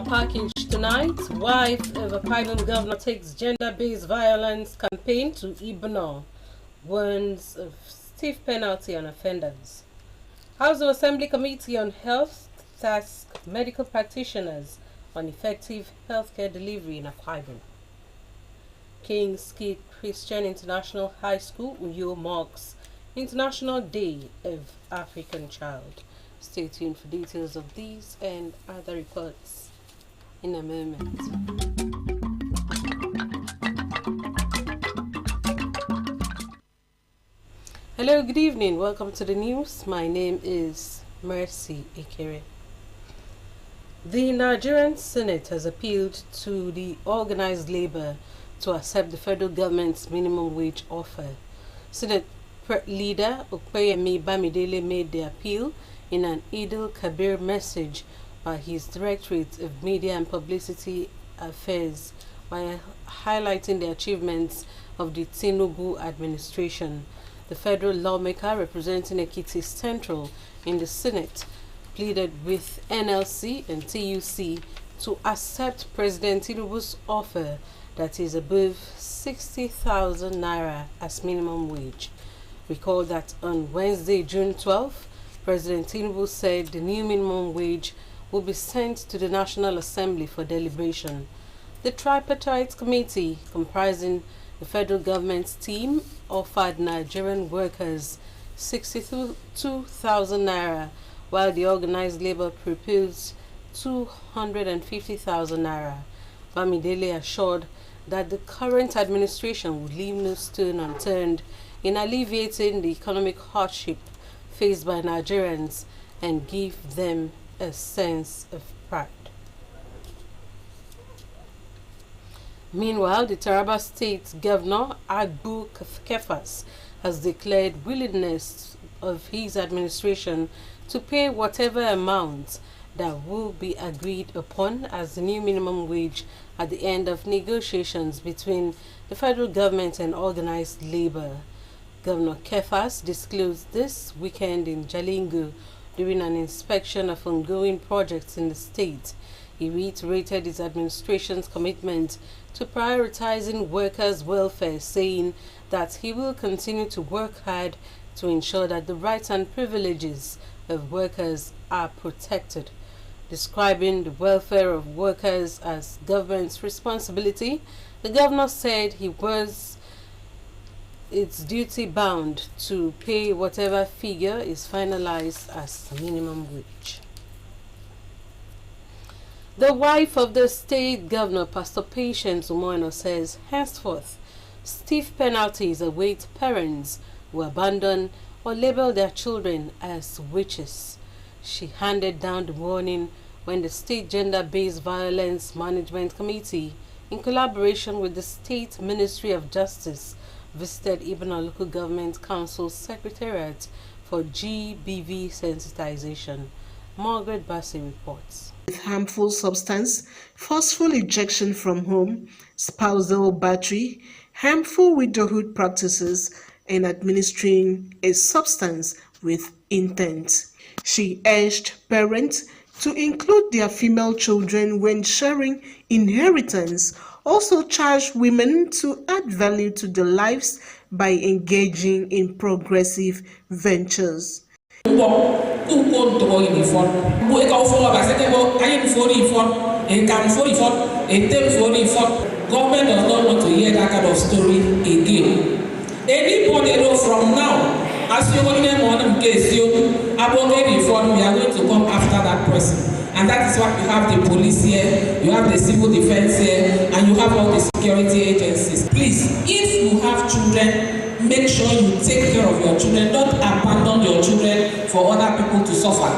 package tonight. Wife of a Pibon governor takes gender-based violence campaign to Ibno. Warns of stiff penalty on offenders. House of Assembly Committee on Health tasks medical practitioners on effective healthcare delivery in Akwa Ibom. King's Kid Christian International High School, Uyo, marks International Day of African Child. Stay tuned for details of these and other reports in a moment. Hello, good evening. Welcome to the news. My name is Mercy Ikere. The Nigerian Senate has appealed to the organized labor to accept the federal government's minimum wage offer. Senate leader Okweyemi Bamidele made the appeal in an Idil Kabir message by his Directorate of Media and Publicity Affairs by highlighting the achievements of the Tinubu administration. The federal lawmaker representing Ekiti Central in the Senate pleaded with NLC and TUC to accept President Tinubu's offer that is above 60,000 naira as minimum wage. Recall that on Wednesday, June 12th, President Tinubu said the new minimum wage will be sent to the National Assembly for deliberation. The tripartite committee, comprising the federal government's team, offered Nigerian workers 62,000 naira, while the organized labor proposed 250,000 naira. Bamidele assured that the current administration would leave no stone unturned in alleviating the economic hardship faced by Nigerians and give them a sense of pride. Meanwhile, the Taraba State Governor Agbu Kefas has declared willingness of his administration to pay whatever amount that will be agreed upon as the new minimum wage at the end of negotiations between the federal government and organized labor. Governor Kefas disclosed this weekend in Jalingo during an inspection of ongoing projects in the state. He reiterated his administration's commitment to prioritizing workers' welfare, saying that he will continue to work hard to ensure that the rights and privileges of workers are protected. Describing the welfare of workers as government's responsibility, the governor said he was its duty bound to pay whatever figure is finalized as minimum wage. The wife of the state governor, Pastor Patience Umoino, says henceforth stiff penalties await parents who abandon or label their children as witches. She handed down the warning when the State Gender-Based Violence Management Committee, in collaboration with the State Ministry of Justice, visited Ibno Local Government Council Secretariat for GBV sensitization. Margaret Bassey reports. With harmful substance, forceful ejection from home, spousal battery, harmful widowhood practices, and administering a substance with intent. She urged parents to include their female children when sharing inheritance, also charged women to add value to their lives by engaging in progressive ventures. Government does not want to hear that kind of story again. Anybody know from now, as you want them case you abogate reform, we are going to come after that person. And that is why you have the police here, you have the civil defense here, and you have all the security agencies. Please, if you have children, make sure you take care of your children. Don't abandon your children for other people to suffer.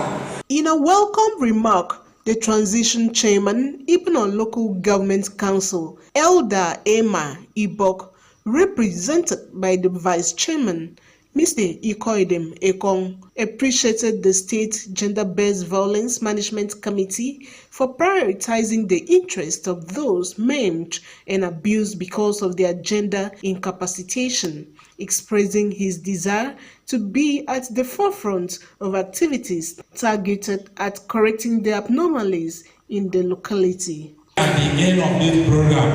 In a welcome remark, the transition chairman, Ibno Local Government Council, Elder Emma Ibok, represented by the vice chairman, Mr. Ikoidem Ekong, appreciated the State Gender-Based Violence Management Committee for prioritizing the interests of those maimed and abused because of their gender incapacitation, expressing his desire to be at the forefront of activities targeted at correcting the abnormalities in the locality. At the end of this program,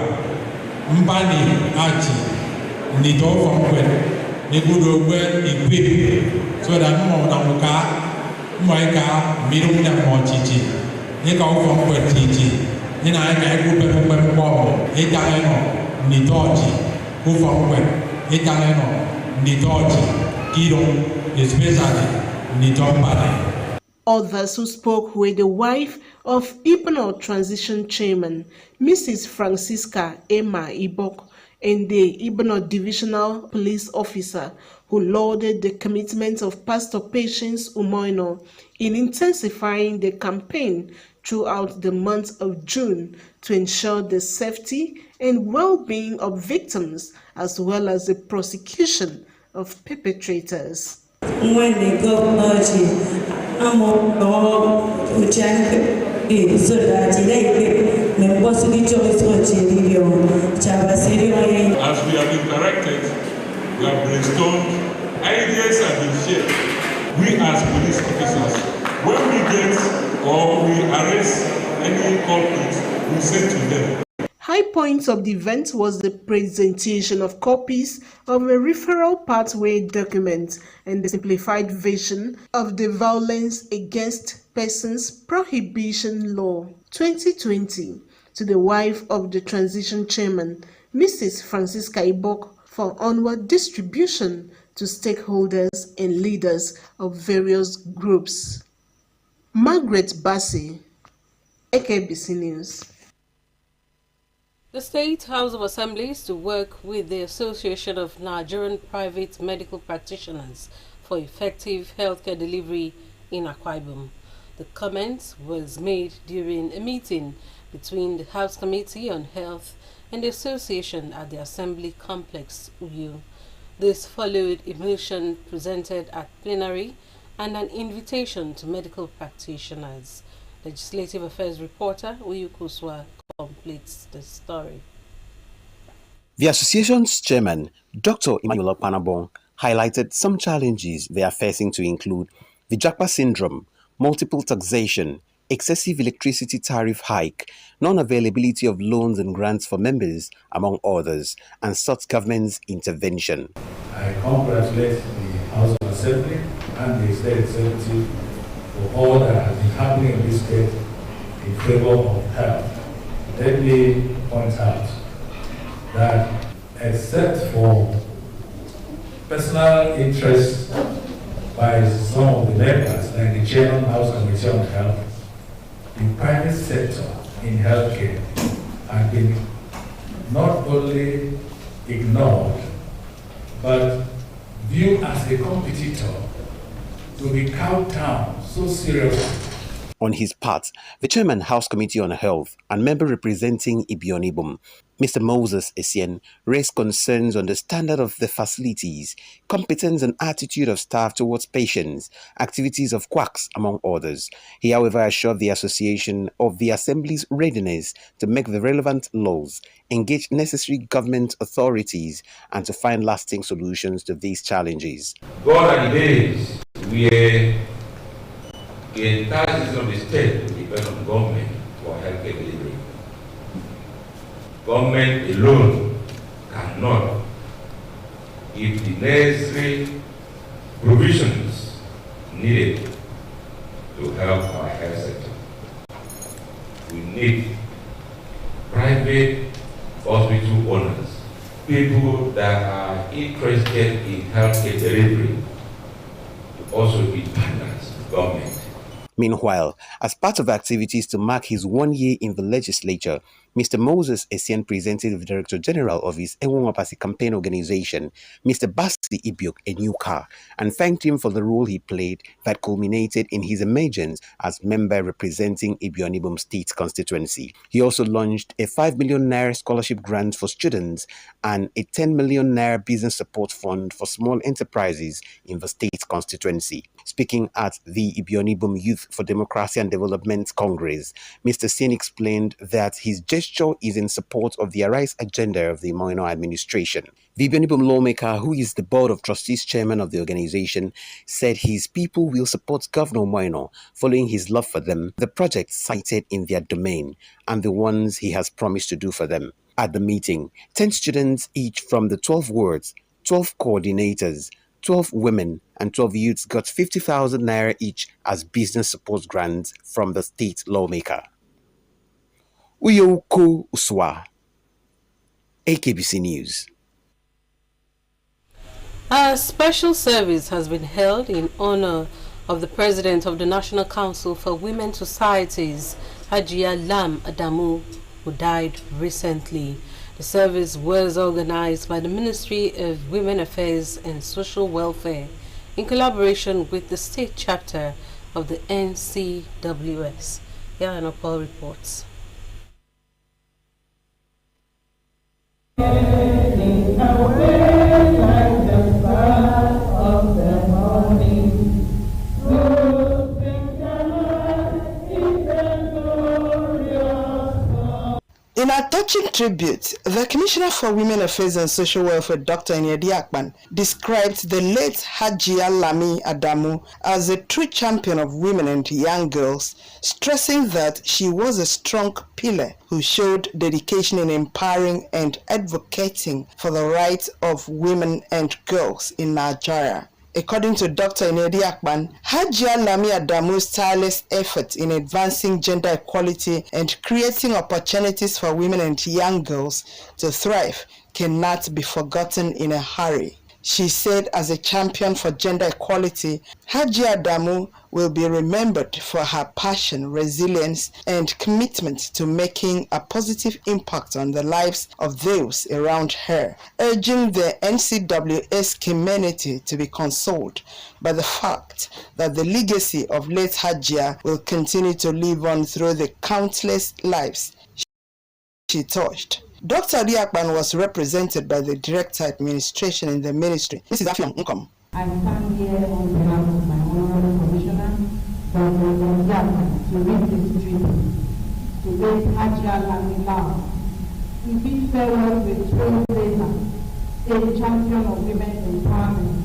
Mbani Achi, Nito Fongwen, Nibudo equip so that Moika, Mirum Mochichi, Nika Fongwen Titi, Nina Eka Bomb, Etaleno, Nitoji, who Fongwen, Etaleno, Nitoji, Kido, especially Nitombani. Others who spoke were the wife of Ibno Transition Chairman, Mrs. Francisca Emma Ibok, and the Ibno Divisional Police Officer, who lauded the commitment of Pastor Patience Umoino in intensifying the campaign throughout the month of June to ensure the safety and well-being of victims as well as the prosecution of perpetrators. When the governor as we have interacted, we have brainstormed, ideas have been shared. We as police officers, when we get or we arrest any culprits, we say to them. High points of the event was the presentation of copies of a referral pathway document and the simplified version of the Violence Against Persons Prohibition Law 2020 to the wife of the transition chairman, Mrs. Francisca Ibok, for onward distribution to stakeholders and leaders of various groups. Margaret Bassi, AKBC News. The State House of Assembly is to work with the Association of Nigerian Private Medical Practitioners for effective healthcare delivery in Akwa Ibom. The comment was made during a meeting between the House Committee on Health and the Association at the Assembly Complex, Uyo. This followed a motion presented at plenary and an invitation to medical practitioners. Legislative Affairs reporter Uyu Kuswa completes the story. The association's chairman, Dr. Emmanuel Panabong, highlighted some challenges they are facing to include the Japa syndrome, multiple taxation, excessive electricity tariff hike, non-availability of loans and grants for members, among others, and sought government's intervention. I congratulate the House of Assembly and the State Executive for all that has been happening in this state in favor of health. Let me point out that except for personal interest by some of the members, like the Chairman House Committee on Health, the private sector in healthcare has been not only ignored, but viewed as a competitor to be cowed down so seriously. On his part, the chairman House Committee on Health and member representing Ibion Ibom, Mr. Moses Essien, raised concerns on the standard of the facilities, competence and attitude of staff towards patients, activities of quacks, among others. He, however, assured the association of the Assembly's readiness to make the relevant laws, engage necessary government authorities, and to find lasting solutions to these challenges. God are the days where the entire system of the state will depend on government for healthcare delivery. Government alone cannot give the necessary provisions needed to help our health sector. We need private hospital owners, people that are interested in healthcare delivery, to also be partners with government. Meanwhile, as part of activities to mark his 1 year in the legislature, Mr. Moses Essien presented the Director General of his Enwapasi campaign organization, Mr. Basti Ibiok, a new car, and thanked him for the role he played that culminated in his emergence as member representing Ibion Ibom State constituency. He also launched a 5 million naira scholarship grant for students and a 10 million naira business support fund for small enterprises in the state constituency. Speaking at the Ibionibum Youth for Democracy and Development Congress, Mr. Sien explained that his gesture is in support of the Arise agenda of the Moino administration. The Ibionibum lawmaker, who is the Board of Trustees chairman of the organization, said his people will support Governor Moino following his love for them, the projects cited in their domain, and the ones he has promised to do for them. At the meeting, 10 students each from the 12 wards, 12 coordinators, 12 women and 12 youths got 50,000 naira each as business support grants from the state lawmaker. Uyoko Uswa, AKBC News. A special service has been held in honor of the President of the National Council for Women Societies, Hajia Lam Adamu, who died recently. The service was organized by the Ministry of Women Affairs and Social Welfare in collaboration with the state chapter of the NCWS. Yana Paul reports. In a touching tribute, the Commissioner for Women Affairs and Social Welfare, Dr. Inyedi Akpan, described the late Hajia Lami Adamu as a true champion of women and young girls, stressing that she was a strong pillar who showed dedication in empowering and advocating for the rights of women and girls in Nigeria. According to Dr. Inyedi Akpan, Hajia Lami Adamu's tireless effort in advancing gender equality and creating opportunities for women and young girls to thrive cannot be forgotten in a hurry. She said, as a champion for gender equality, Hajia Adamu will be remembered for her passion, resilience, and commitment to making a positive impact on the lives of those around her, urging the NCWS community to be consoled by the fact that the legacy of late Hajia will continue to live on through the countless lives she touched. Dr. Diakban was represented by the Director Administration in the Ministry. This is Afiam Nkom. I stand here on behalf of my Honorable Commissioner, Dr. Diakban, to read this tribute to late Hajia Lami Lam. We bid farewell to a trailblazer, a champion of women's empowerment,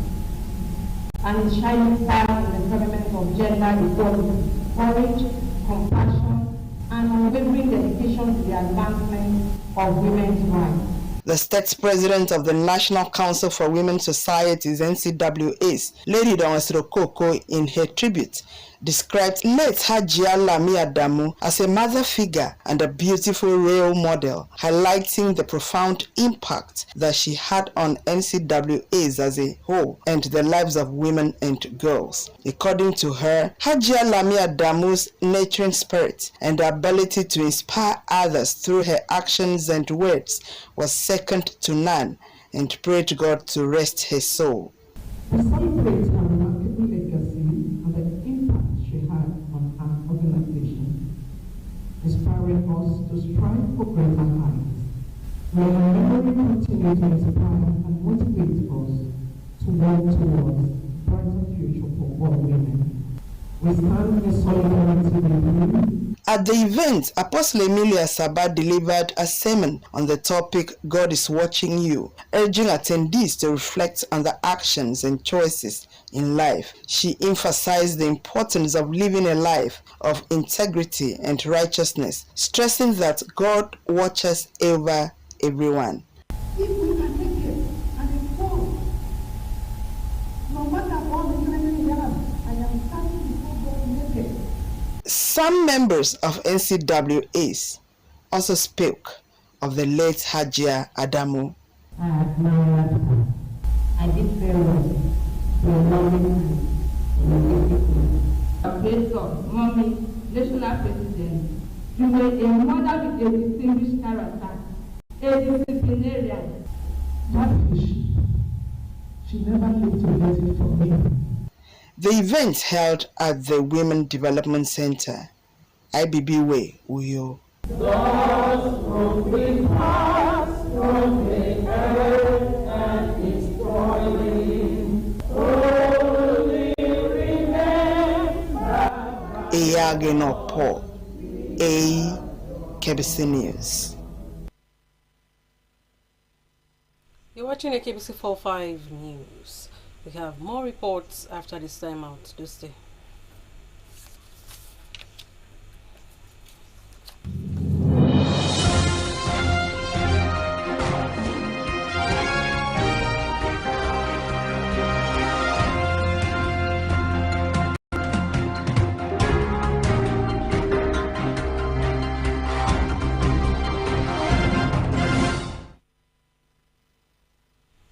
and a shining star in the government of gender equality, courage, compassion, and unwavering dedication to the advancement of women's rights. The state president of the National Council for Women Societies, NCWS, Lady Donwesro Koko, in her tribute, described late Hajia Lami Adamu as a mother figure and a beautiful role model, highlighting the profound impact that she had on NCWS as a whole and the lives of women and girls. According to her, Hajia Lami Adamu's nurturing spirit and ability to inspire others through her actions and words was second to none, and prayed God to rest her soul. We celebrate her remarkable legacy and the impact she had on our organization, inspiring us to strive for greater heights. May her memory continue to inspire and motivate us to work towards a brighter future for all women. We stand in solidarity with you. At the event, Apostle Emilia Saba delivered a sermon on the topic, God is watching you, urging attendees to reflect on the actions and choices in life. She emphasized the importance of living a life of integrity and righteousness, stressing that God watches over everyone. If we can make it and inform, no matter all the training we have, I am standing before God to make it. Some members of NCWS also spoke of the late Hajia Adamu. I admired her. I did very well to a loving I praise God, Mommy, National President. You were a mother with a distinguished character, a disciplinarian. She never lived to get it from me. The event held at the Women Development Center, IBB Way, Uyo. Only remain Agenopo, AKBC News. You're watching AKBC 45 News. We have more reports after this time out. Do stay.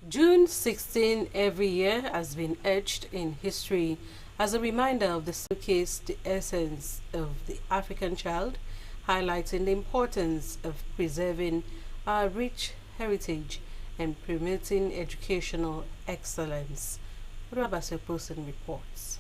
June 16 every year has been etched in history as a reminder of the showcase the essence of the African child, highlighting the importance of preserving our rich heritage and promoting educational excellence. Rabase Posen reports.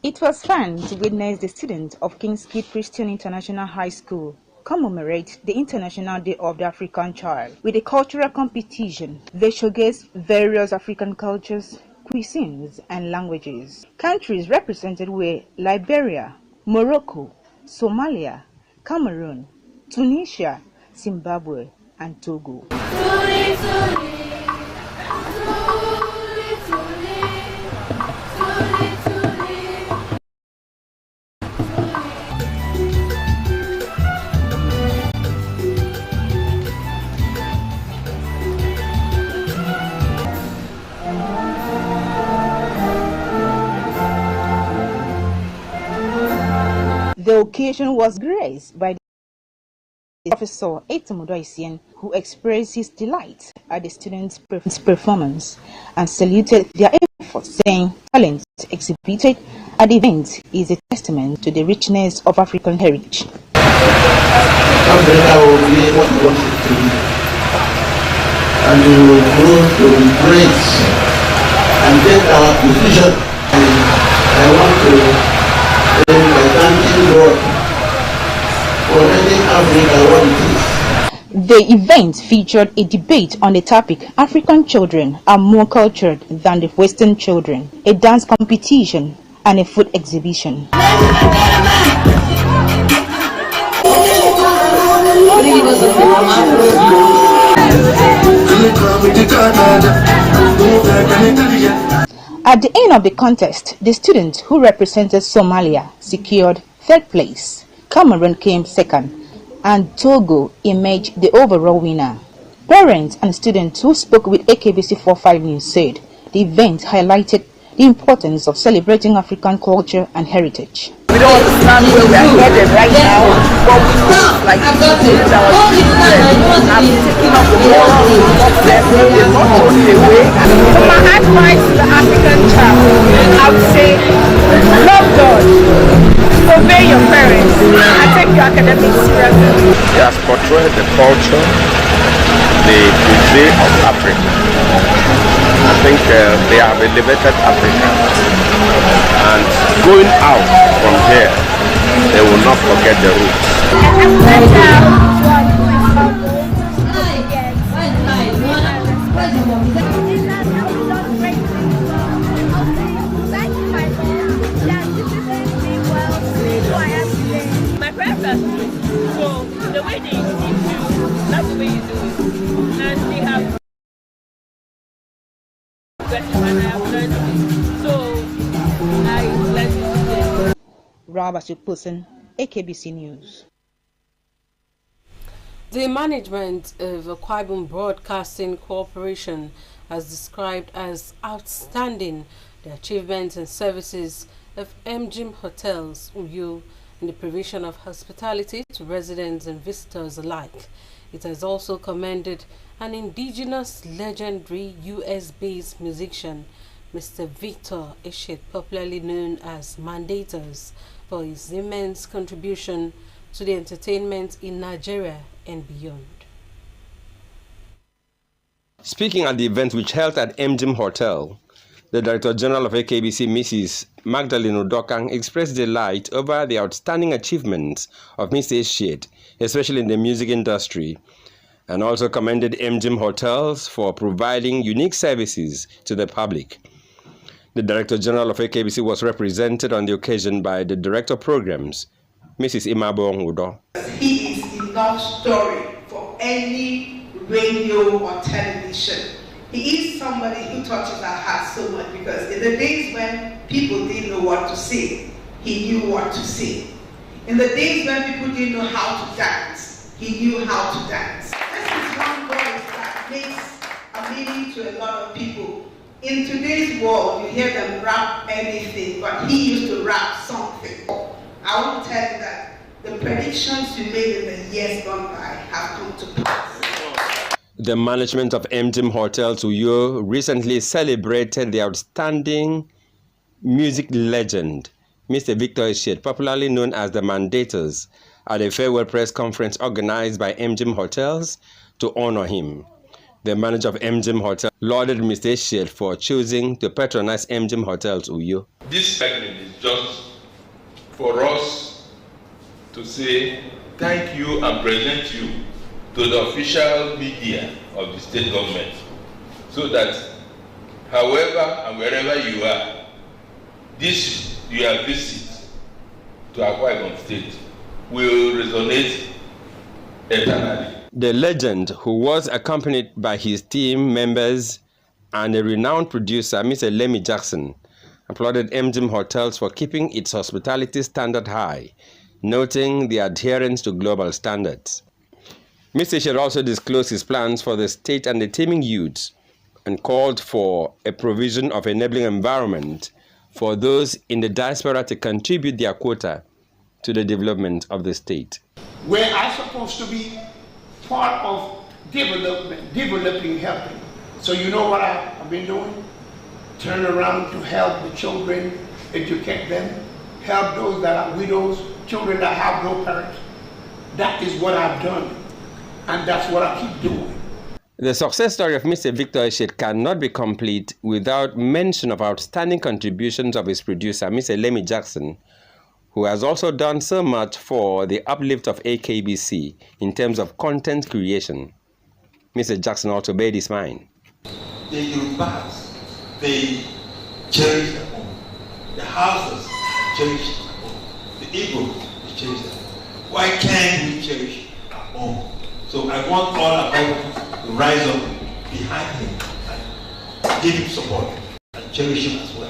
It was fun to witness the students of King's Kidd Christian International High School commemorate the International Day of the African Child with a cultural competition. They showcased various African cultures, cuisines, and languages. Countries represented were Liberia, Morocco, Somalia, Cameroon, Tunisia, Zimbabwe, and Togo. The occasion was graced by Professor Etomodo, who expressed his delight at the students' performance and saluted their efforts, saying talent exhibited at the event is a testament to the richness of African heritage. Africa will be what we want it to be, and we will grow to be great and get our position. I want to end by thanking God for making Africa what it is. The event featured a debate on the topic African children are more cultured than the Western children, a dance competition, and a food exhibition. At the end of the contest, the students who represented Somalia secured third place, Cameroon came second, and Togo emerged the overall winner. Parents and students who spoke with AKBC 45 News said the event highlighted the importance of celebrating African culture and heritage. We don't understand where we are headed right now, but we feel like our children have taken up the moral of them, they're not thrown it away. So my advice to the African child, I would say, love God, obey your parents, and take your academics seriously. He has portrayed the culture, the cuisine of Africa. I think they have elevated Africa, and going out from here, they will not forget the roots. My parents are strict, so the way they teach you, that's the way you do it. And they have Rabase Posen, AKBC News. The management of Akwa Ibom Broadcasting Corporation has described as outstanding the achievements and services of MGM Hotels Uyo in the provision of hospitality to residents and visitors alike. It has also commended an indigenous legendary US-based musician, Mr. Victor Eshet, popularly known as Mandatus, for his immense contribution to the entertainment in Nigeria and beyond. Speaking at the event which held at MGM Hotel, the Director General of AKBC, Mrs. Magdalene Udokang, expressed delight over the outstanding achievements of Mr. Eshet, especially in the music industry, and also commended MGM Hotels for providing unique services to the public. The Director General of AKBC was represented on the occasion by the Director of Programs, Mrs. Imabo Ngudo. He is enough story for any radio or television. He is somebody who touches our hearts so much, because in the days when people didn't know what to say, he knew what to say. In the days when people didn't know how to dance, he knew how to dance. This is one voice that makes a meaning to a lot of people. In today's world, you hear them rap anything, but he used to rap something. I want to tell you that the predictions you made in the years gone by have come to pass. The management of MGM Hotels Uyo recently celebrated the outstanding music legend, Mr. Victor Eshiet, popularly known as the Mandators, at a farewell press conference organized by MGM Hotels to honor him. The manager of MGM Hotel lauded Mr. Eshiet for choosing to patronize MGM Hotels Uyo. This segment is just for us to say thank you and present you to the official media of the state government, so that however and wherever you are, this your visit to Akwa Ibom State will resonate eternally. The legend, who was accompanied by his team members and a renowned producer, Mr. Lemmy Jackson, applauded MGM Hotels for keeping its hospitality standard high, noting the adherence to global standards. Mr. Eshiet also disclosed his plans for the state and the teeming youths and called for a provision of enabling environment for those in the diaspora to contribute their quota to the development of the state. Where I'm supposed to be part of developing, helping. So you know what I've been doing? Turn around to help the children, educate them, help those that are widows, children that have no parents. That is what I've done. And that's what I keep doing. The success story of Mr. Victor Eshiet cannot be complete without mention of outstanding contributions of his producer, Mr. Lemmy Jackson, who has also done so much for the uplift of AKBC in terms of content creation. Mr. Jackson also made his mind. The Yorubas, they cherish their home. The Hausas cherish their home. The Igbos, they cherish their home. Why can't we cherish our home? So I want all our people to rise up behind him and give him support and cherish him as well.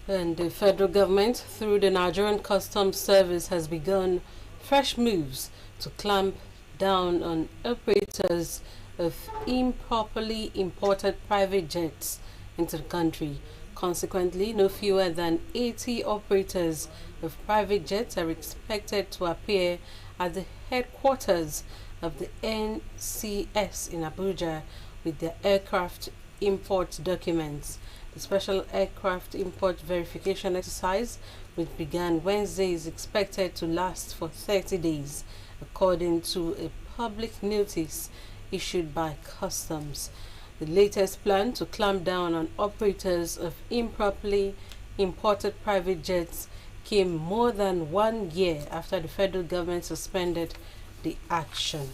And the federal government, through the Nigerian Customs Service, has begun fresh moves to clamp down on operators of improperly imported private jets into the country. Consequently, no fewer than 80 operators of private jets are expected to appear at the headquarters of the NCS in Abuja with their aircraft import documents. The special aircraft import verification exercise, which began Wednesday, is expected to last for 30 days, according to a public notice issued by Customs. The latest plan to clamp down on operators of improperly imported private jets came more than 1 year after the federal government suspended the action.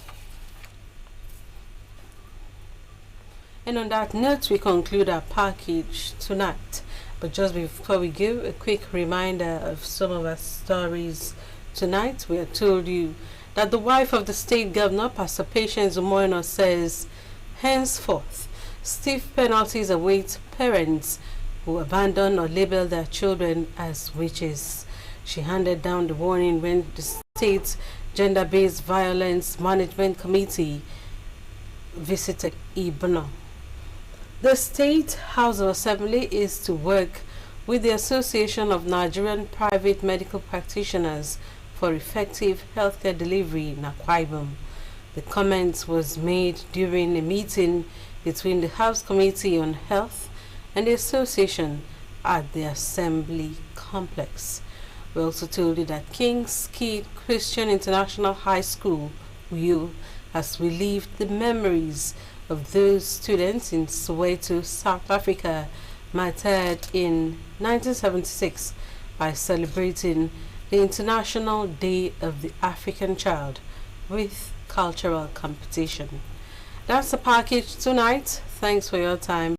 And on that note, we conclude our package tonight. But just before we go, a quick reminder of some of our stories tonight. We have told you that the wife of the state governor, Pastor Patience Umoino, says, henceforth, stiff penalties await parents who abandon or label their children as witches. She handed down the warning when the state Gender-Based Violence Management Committee visited Ibno. The State House of Assembly is to work with the Association of Nigerian Private Medical Practitioners for effective healthcare delivery in Akwa Ibom. The comment was made during a meeting between the House Committee on Health and the Association at the Assembly Complex. We also told you that King's Kid Christian International High School, Uyo, has relived the memories of those students in Soweto, South Africa, martyred in 1976 by celebrating the International Day of the African Child with cultural competition. That's the package tonight. Thanks for your time.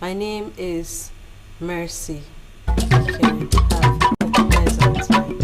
My name is Mercy.